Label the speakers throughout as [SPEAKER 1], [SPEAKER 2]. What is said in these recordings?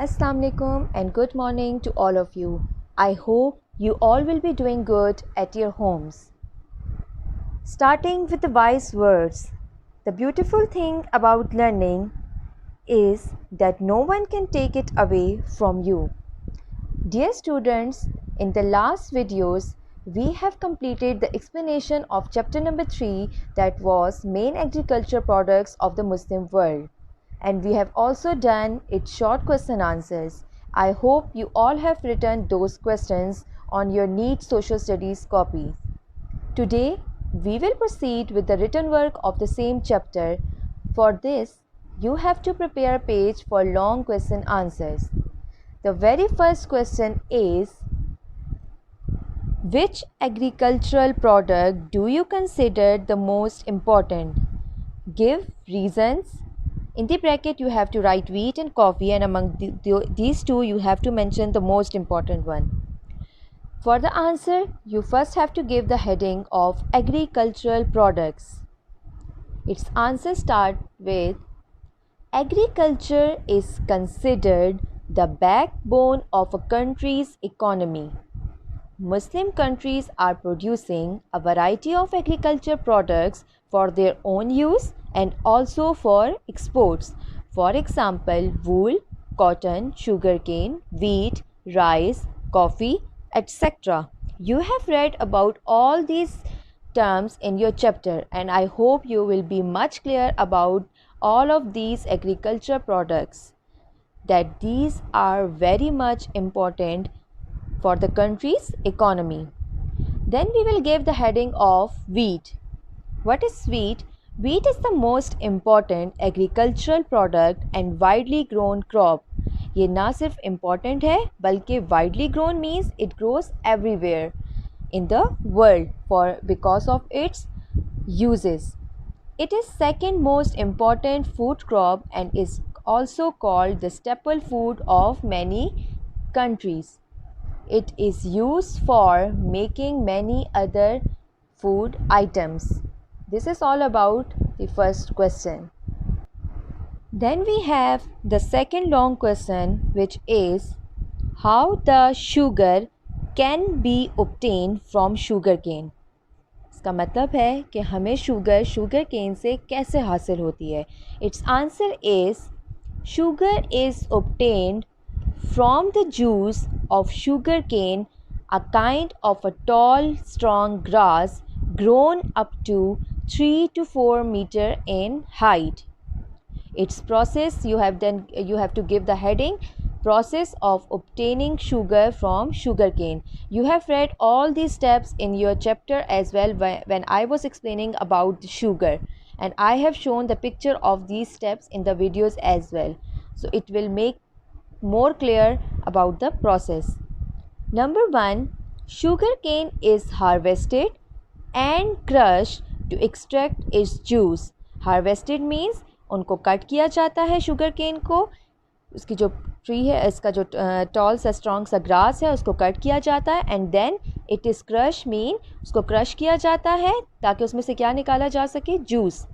[SPEAKER 1] Assalamu alaikum and good morning to all of you. I hope you all will be doing good at your homes. Starting with the wise words, the beautiful thing about learning is that no one can take it away from you. Dear students, in the last videos, we have completed the explanation of chapter number 3, that was main agriculture products of the Muslim world. And we have also done its short question answers. I hope you all have written those questions on your neat social studies copy. Today, we will proceed with the written work of the same chapter. For this, you have to prepare a page for long question answers. The very first question is, which agricultural product do you consider the most important? Give reasons. In the bracket, you have to write wheat and coffee, and among these two, you have to mention the most important one. For the answer, you first have to give the heading of agricultural products. Its answer starts with, agriculture is considered the backbone of a country's economy. Muslim countries are producing a variety of agriculture products for their own use and also for exports. For example, wool, cotton, sugarcane, wheat, rice, coffee, etc. You have read about all these terms in your chapter, and I hope you will be much clear about all of these agriculture products, that these are very much important for the country's economy. Then we will give the heading of wheat. What is wheat? Wheat is the most important agricultural product and widely grown crop. ये ना सिर्फ important है बल्कि widely grown means it grows everywhere in the world because of its uses. It is second most important food crop and is also called the staple food of many countries. It is used for making many other food items. This is all about the first question. Then we have the second long question, which is, how the sugar can be obtained from sugarcane. इसका मतलब है कि हमें sugar cane से कैसे हासिल होती है. Its answer is, sugar is obtained from the juice of sugarcane, a kind of a tall, strong grass grown up to 3 to 4 meter in height. Its process, you have to give the heading, process of obtaining sugar from sugarcane. You have read all these steps in your chapter as well when I was explaining about the sugar, and I have shown the picture of these steps in the videos as well, so it will make more clear about the process. Number 1, sugarcane is harvested and crushed to extract its juice. Harvested means उनको cut किया जाता है sugar cane को, उसकी जो tree है, इसका जो टॉल सा स्ट्रॉन्ग सा ग्रास है उसको कट किया जाता है, and then it is crush mean उसको क्रश किया जाता है ताकि उसमें से क्या निकाला जा सके, juice.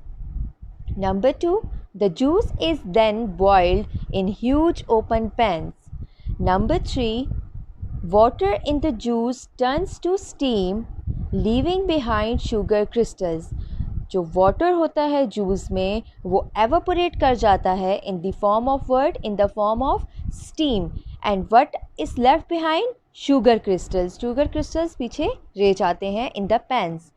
[SPEAKER 1] Number 2, the juice is then boiled in huge open pans. Number 3, water in the juice turns to steam, leaving behind sugar crystals. जो वाटर होता है जूस में वो एवापोरेट कर जाता है in the form of word, in the form of steam, and what is left behind, sugar crystals. Sugar crystals पीछे रह जाते हैं in the pans.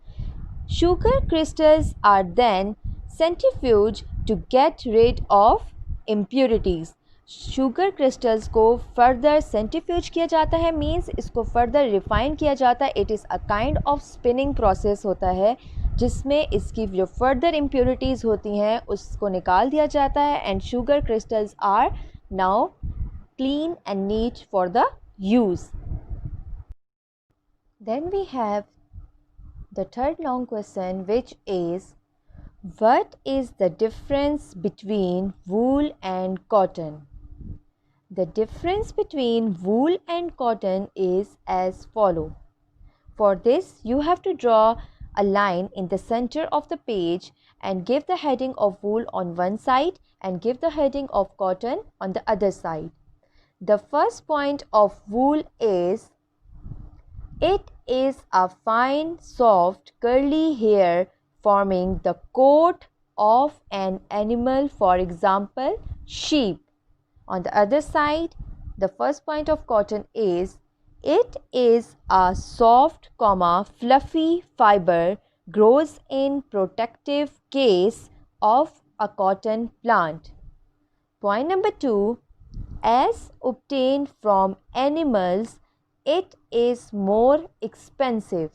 [SPEAKER 1] Sugar crystals are then centrifuge to get rid of impurities. Sugar crystals को further centrifuge किया जाता है, means इसको further refine किया जाता है. It is a kind of spinning process होता है जिसमें इसकी जो फर्दर इम्प्योरिटीज़ होती हैं उसको निकाल दिया जाता है, and sugar crystals are now clean and neat for the use. Then we have the third long question, which is, what is the difference between wool and cotton? The difference between wool and cotton is as follow. For this, you have to draw a line in the center of the page and give the heading of wool on one side and give the heading of cotton on the other side. The first point of wool is it is a fine, soft, curly hair forming the coat of an animal, for example, sheep. On the other side, the first point of cotton is it is a soft, fluffy fiber grows in protective case of a cotton plant. Point number 2, as obtained from animals, it is more expensive.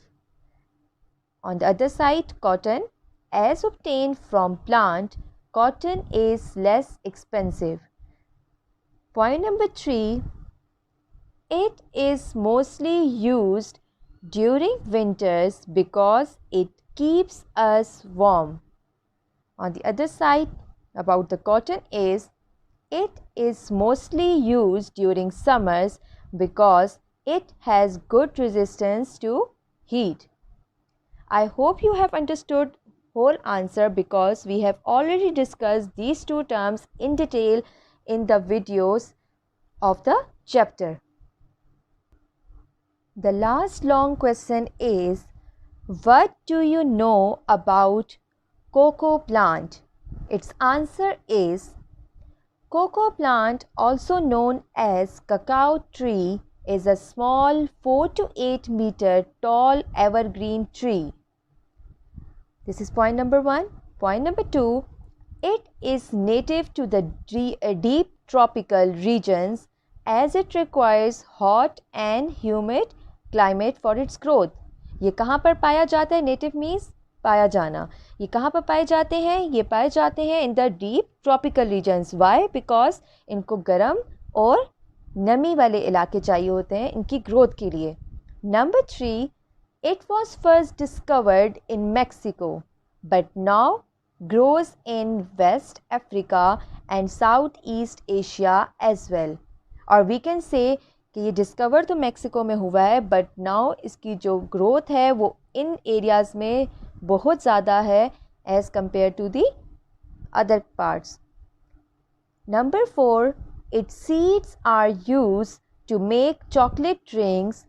[SPEAKER 1] On the other side, cotton, as obtained from plant, cotton is less expensive. Point number 3, it is mostly used during winters because it keeps us warm. On the other side, about the cotton is it is mostly used during summers because it has good resistance to heat. I hope you have understood whole answer because we have already discussed these two terms in detail in the videos of the chapter. The last long question is, what do you know about cocoa plant? Its answer is, cocoa plant, also known as cacao tree, is a small 4 to 8 meter tall evergreen tree. This is point number 1. Point number 2, it is native to the deep tropical regions as it requires hot and humid climate for its growth. ये कहाँ पर पाया जाता है? Native means पाया जाना. ये कहाँ पर पाए जाते हैं? ये पाए जाते हैं in the deep tropical regions. Why? Because इनको गर्म और नमी वाले इलाके चाहिए होते हैं इनकी ग्रोथ के लिए. Number 3, it was first discovered in Mexico but now grows in West Africa and Southeast Asia as well. और we can say कि ये डिस्कवर तो मैक्सिको में हुआ है बट नाउ इसकी जो ग्रोथ है वो इन एरियाज़ में बहुत ज़्यादा है as compare to the other parts. Number 4, its seeds are used to make chocolate drinks,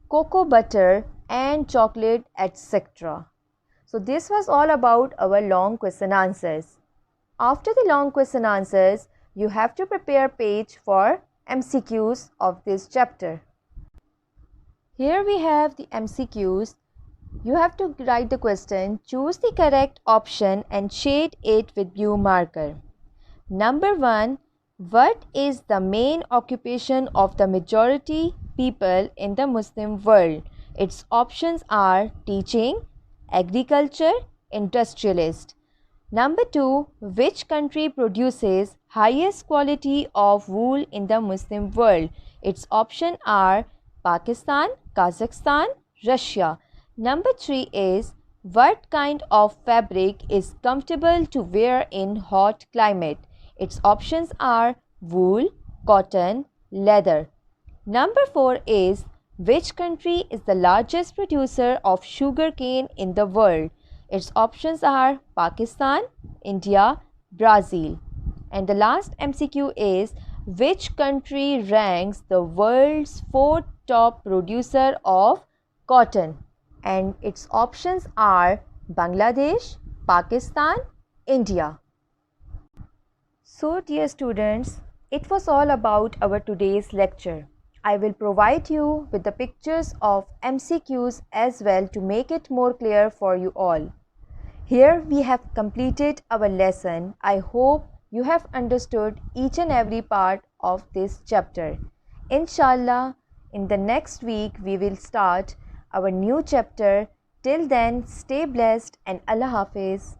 [SPEAKER 1] cocoa butter and chocolate, etc. So this was all about our long question answers. After the long question answers, you have to prepare page for MCQs of this chapter. Here we have the MCQs. You have to write the question, choose the correct option and shade it with blue marker. Number 1, what is the main occupation of the majority people in the Muslim world? Its options are teaching, agriculture, industrialist. Number 2, which country produces highest quality of wool in the Muslim world? Its options are Pakistan, Kazakhstan, Russia. Number 3 is, what kind of fabric is comfortable to wear in hot climate? Its options are wool, cotton, leather. Number 4 is, which country is the largest producer of sugarcane in the world? Its options are Pakistan, India, Brazil. And the last MCQ is, which country ranks the world's 4th top producer of cotton? And its options are Bangladesh, Pakistan, India. So dear students, it was all about our today's lecture. I will provide you with the pictures of MCQs as well to make it more clear for you all. Here we have completed our lesson. I hope you have understood each and every part of this chapter. Inshallah, in the next week we will start our new chapter. Till then, stay blessed and Allah Hafiz.